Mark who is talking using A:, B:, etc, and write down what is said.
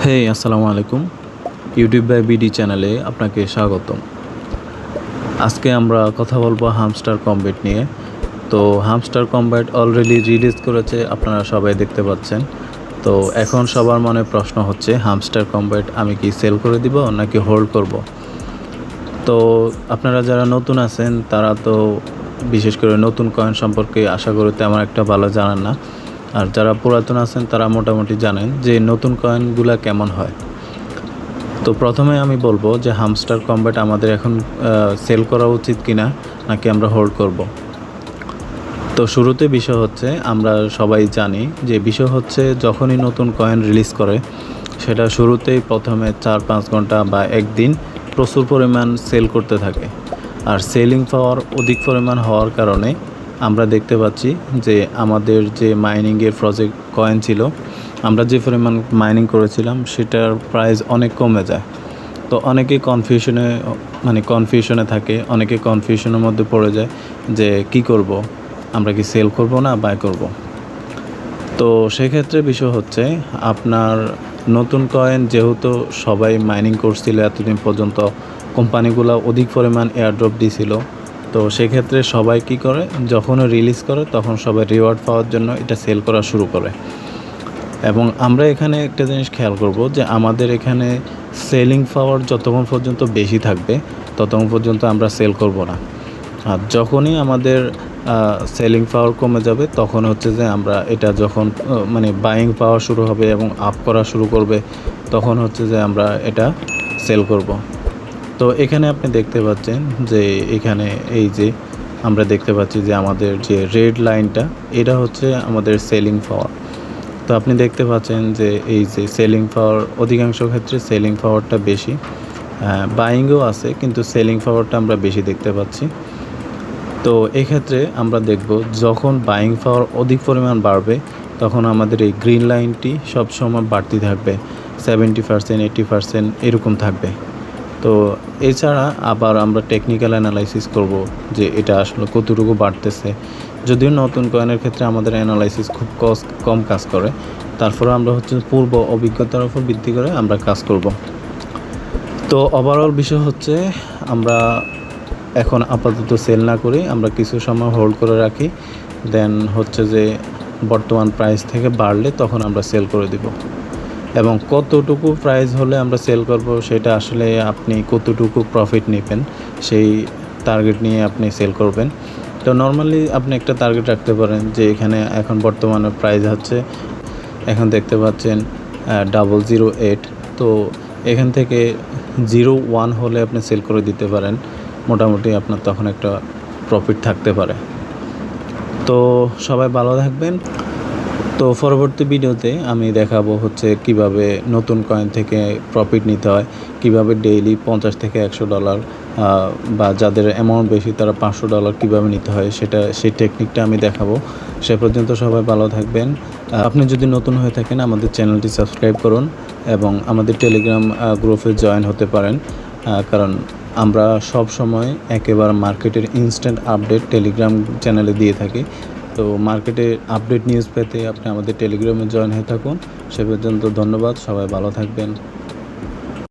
A: হেই আসসালামু আলাইকুম। YouTube by BD চ্যানেলে আপনাকে স্বাগতম। আজকে আমরা কথা বলবো হামস্টার কমব্যাট নিয়ে। তো হামস্টার কমব্যাট অলরেডি রিলিজ করেছে, আপনারা সবাই দেখতে পাচ্ছেন। তো এখন সবার মনে প্রশ্ন হচ্ছে, হামস্টার কমব্যাট আমি কি সেল করে দিব নাকি হোল্ড করব? তো আপনারা যারা নতুন আছেন তারা তো বিশেষ করে নতুন কয়েন সম্পর্কে আশা করি তেমন একটা ভালো জানেন না। আর যারা পুরাতন আছেন তারা মোটামুটি জানেন যে নতুন কয়েনগুলো কেমন হয়। তো প্রথমে আমি বলবো যে হামস্টার কমব্যাট আমাদের এখন সেল করা উচিত কিনা নাকি আমরা হোল্ড করব। তো শুরুতে বিষয় হচ্ছে, আমরা সবাই জানি যে বিষয় হচ্ছে যখনই নতুন কয়েন রিলিজ করে সেটা শুরুতেই প্রথমে 4-5 ঘন্টা বা একদিন প্রচুর পরিমাণ সেল করতে থাকে। আর সেলিং পাওয়ার অধিক পরিমাণ হওয়ার কারণে আমরা দেখতে পাচ্ছি যে আমাদের যে মাইনিংয়ের প্রজেক্ট কয়েন ছিল, আমরা যে পরিমাণ মাইনিং করেছিলাম সেটার প্রাইস অনেক কমে যায়। তো অনেকে কনফিউশনে থাকে, অনেকে কনফিউশনের মধ্যে পড়ে যায় যে কি করব, আমরা কি সেল করব না বাই করব। তো সেক্ষেত্রে বিষয় হচ্ছে, আপনার নতুন কয়েন যেহেতু সবাই মাইনিং করছিল এতদিন পর্যন্ত, কোম্পানিগুলো অধিক পরিমাণ এয়ারড্রপ দিছিল। তো সেক্ষেত্রে সবাই কি করে, যখন রিলিজ করে তখন সবাই রিওয়ার্ড পাওয়ার জন্য এটা সেল করা শুরু করে। এবং আমরা এখানে একটা জিনিস খেয়াল করব যে আমাদের এখানে সেলিং পাওয়ার যতক্ষণ পর্যন্ত বেশি থাকবে ততক্ষণ পর্যন্ত আমরা সেল করব না। আর যখনই আমাদের সেলিং পাওয়ার কমে যাবে তখন হচ্ছে যে আমরা এটা যখন বাইং পাওয়া শুরু হবে এবং আপ করা শুরু করবে তখন হচ্ছে যে আমরা এটা সেল করব। তো এখানে আপনি দেখতে পাচ্ছেন যে এখানে এই যে আমরা দেখতে পাচ্ছি যে আমাদের যে রেড লাইনটা, এটা হচ্ছে আমাদের সেলিং পাওয়ার। তো আপনি দেখতে পাচ্ছেন যে এই যে সেলিং পাওয়ার, অধিকাংশ ক্ষেত্রে সেলিং পাওয়ারটা বেশি, বাইংও আছে কিন্তু সেলিং পাওয়ারটা আমরা বেশি দেখতে পাচ্ছি। তো এক্ষেত্রে আমরা দেখব যখন বাইং পাওয়ার অধিক পরিমাণ বাড়বে তখন আমাদের এই গ্রিন লাইনটি সবসময় বাড়তি থাকবে, 70%, 80% এরকম থাকবে। তো এছাড়া আবার আমরা টেকনিক্যাল অ্যানালাইসিস করব যে এটা আসলে কতটুকু বাড়তেছে। যদিও নতুন কয়েনের ক্ষেত্রে আমাদের অ্যানালাইসিস খুব কম কাজ করে, তারপরে আমরা হচ্ছে পূর্ব অভিজ্ঞতার উপর ভিত্তি করে আমরা কাজ করব। তো ওভারঅল বিষয় হচ্ছে, আমরা এখন আপাতত সেল না করি, আমরা কিছু সময় হোল্ড করে রাখি, দেন হচ্ছে যে বর্তমান প্রাইস থেকে বাড়লে তখন আমরা সেল করে দিব। এবং কতটুকু প্রাইস হলে আমরা সেল করব সেটা আসলে আপনি কতটুকু প্রফিট নেবেন সেই টার্গেট নিয়ে আপনি সেল করবেন। তো নর্মালি আপনি একটা টার্গেট রাখতে পারেন যে এখানে এখন বর্তমানে প্রাইস হচ্ছে, এখন দেখতে পাচ্ছেন 008। তো এখান থেকে 01 হলে আপনি সেল করে দিতে পারেন, মোটামুটি আপনার তখন একটা প্রফিট থাকতে পারে। তো সবাই ভালো থাকবেন। তো পরবর্তী ভিডিওতে আমি দেখাবো হচ্ছে কিভাবে নতুন কয়েন থেকে প্রফিট নিতে হয়, কিভাবে ডেইলি $50 থেকে $100 বা যাদের অ্যামাউন্ট বেশি তারা $500 কিভাবে নিতে হয় সেই টেকনিকটা আমি দেখাবো। সে পর্যন্ত সবাই ভালো থাকবেন। আপনি যদি নতুন হয়ে থাকেন আমাদের চ্যানেলটি সাবস্ক্রাইব করুন এবং আমাদের টেলিগ্রাম গ্রুপে জয়েন হতে পারেন, কারণ আমরা সব সময় একেবারে মার্কেটের ইনস্ট্যান্ট আপডেট টেলিগ্রাম চ্যানেলে দিয়ে থাকি। তো মার্কেটে আপডেট নিউজ পেতে আপনি আমাদের টেলিগ্রামে জয়েন হয়ে থাকুন। সে পর্যন্ত ধন্যবাদ, সবাই ভালো থাকবেন।